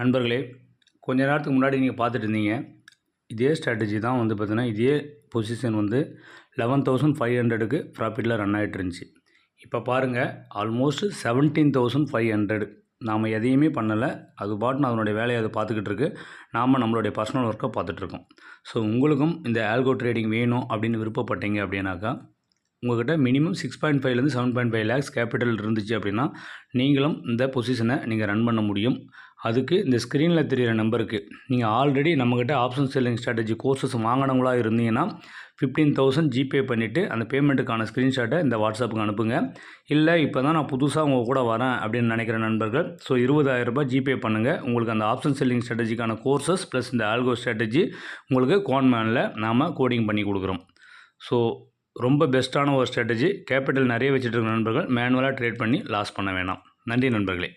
நண்பர்களே, கொஞ்ச நேரத்துக்கு முன்னாடி நீங்கள் பார்த்துட்டு இருந்தீங்க. இதே ஸ்ட்ராட்டஜி தான் வந்து பார்த்தீங்கன்னா, இதே பொசிஷன் வந்து 11,500க்கு ப்ராஃபிட்டில் ரன் ஆகிட்டு இருந்துச்சு. இப்போ பாருங்கள், ஆல்மோஸ்ட் 17,500. நாம் எதையுமே பண்ணலை, அது பாட்டுன்னு அதனுடைய வேலையை அதை பார்த்துக்கிட்டு இருக்கு. நாம் நம்மளுடைய பர்சனல் ஒர்க்கை பார்த்துட்ருக்கோம். ஸோ உங்களுக்கும் இந்த ஆல்கோ ட்ரேடிங் வேணும் அப்படின்னு விருப்பப்பட்டீங்க அப்படின்னாக்கா, உங்கள்கிட்ட மினிமம் 6.5லேருந்து 7.5 லேக்ஸ் கேபிட்டல் இருந்துச்சு அப்படின்னா நீங்களும் இந்த பொசிஷனை நீங்கள் ரன் பண்ண முடியும். அதுக்கு இந்த ஸ்க்ரீனில் தெரிகிற நம்பருக்கு நீங்கள் ஆல்ரெடி நம்மக்கிட்ட ஆப்ஷன் செல்லிங் ஸ்ட்ராட்டஜி கோர்சஸ் வாங்கினவங்களாக இருந்தீங்கன்னா 15,000 ஜிபே பண்ணிவிட்டு அந்த பேமெண்ட்டுக்கான ஸ்க்ரீன்ஷாட்டை இந்த வாட்ஸ்அப்புக்கு அனுப்புங்க. இல்லை இப்போ தான் நான் புதுசாக உங்கள் கூட வரேன் அப்படின்னு நினைக்கிற நண்பர்கள், ஸோ 20,000 ரூபாய் ஜிபே பண்ணுங்கள். உங்களுக்கு அந்த ஆப்ஷன் செல்லிங் ஸ்ட்ராட்டஜிக்கான கோர்சஸ் ப்ளஸ் இந்த ஆல்கோ ஸ்ட்ராட்டஜி உங்களுக்கு குவான்மேனில் நாம் கோடிங் பண்ணி கொடுக்குறோம். ஸோ ரொம்ப பெஸ்ட்டான ஒரு ஸ்ட்ராட்டஜி. கேபிட்டல் நிறைய வச்சுட்டு இருக்கிற நண்பர்கள் மேனுவலாக ட்ரேட் பண்ணி லாஸ் பண்ண வேணாம். நன்றி நண்பர்களே.